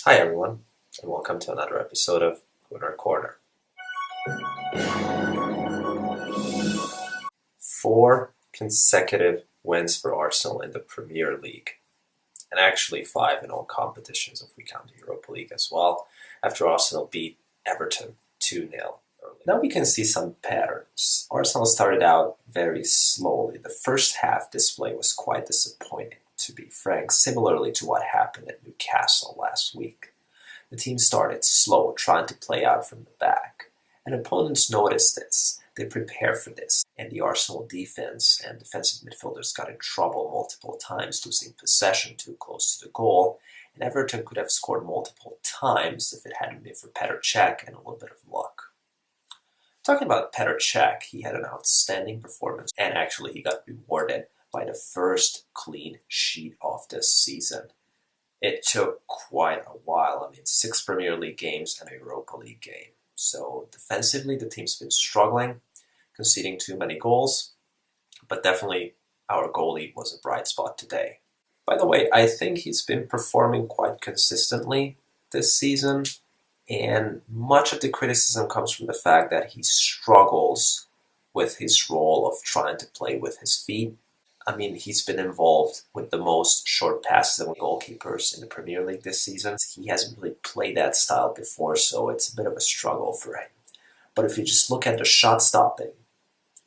Hi everyone, and welcome to another episode of Winner Corner. 4 consecutive wins for Arsenal in the Premier League, and actually 5 in all competitions if we count the Europa League as well, after Arsenal beat Everton 2-0 early. Now we can see some patterns. Arsenal started out very slowly. The first half display was quite disappointing, to be frank, similarly to what happened at Newcastle last week. The team started slow, trying to play out from the back, and opponents noticed this. They prepared for this, and the Arsenal defense and defensive midfielders got in trouble multiple times, losing possession too close to the goal, and Everton could have scored multiple times if it hadn't been for Petr Cech and a little bit of luck. Talking about Petr Cech, he had an outstanding performance, and actually he got rewarded by the first clean sheet of this season. It took quite a while. 6 Premier League games and a Europa League game. So defensively, the team's been struggling, conceding too many goals, but definitely our goalie was a bright spot today. By the way, I think he's been performing quite consistently this season, and much of the criticism comes from the fact that he struggles with his role of trying to play with his feet. He's been involved with the most short passes among goalkeepers in the Premier League this season. He hasn't really played that style before, so it's a bit of a struggle for him. But if you just look at the shot stopping,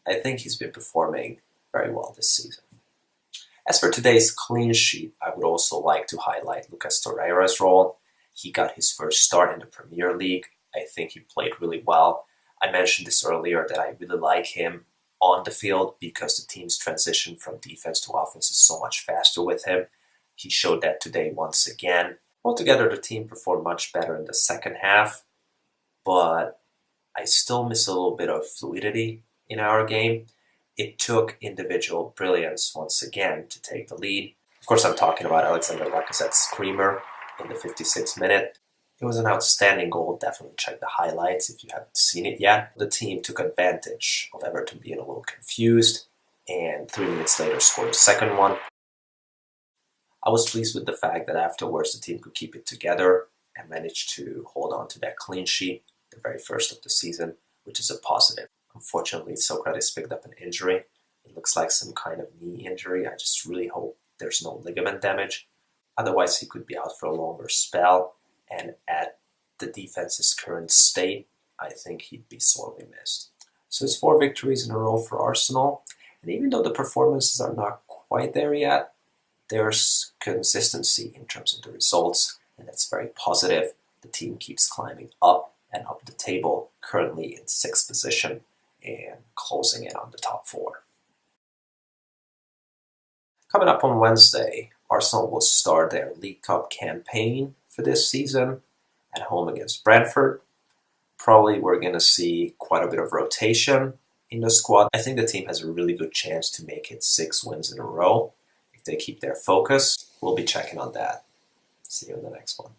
I think he's been performing very well this season. As for today's clean sheet, I would also like to highlight Lucas Torreira's role. He got his first start in the Premier League. I think he played really well. I mentioned this earlier that I really like him on the field because the team's transition from defense to offense is so much faster with him. He showed that today once again. Altogether, the team performed much better in the second half, but I still miss a little bit of fluidity in our game. It took individual brilliance once again to take the lead. Of course, I'm talking about Lacazette's screamer in the 56th minute. It was an outstanding goal. Definitely check the highlights if you haven't seen it yet. The team took advantage of Everton being a little confused, and 3 minutes later scored a second one. I was pleased with the fact that afterwards the team could keep it together and managed to hold on to that clean sheet, the very first of the season, which is a positive. Unfortunately, Socrates picked up an injury. It looks like some kind of knee injury. I just really hope there's no ligament damage. Otherwise, he could be out for a longer spell. And at the defense's current state, I think he'd be sorely missed. So it's 4 victories in a row for Arsenal. And even though the performances are not quite there yet, there's consistency in terms of the results, and that's very positive. The team keeps climbing up and up the table, currently in 6th position and closing in on the top 4. Coming up on Wednesday, Arsenal will start their League Cup campaign for this season at home against Brentford. Probably we're going to see quite a bit of rotation in the squad. I think the team has a really good chance to make it 6 wins in a row if they keep their focus. We'll be checking on that. See you in the next one.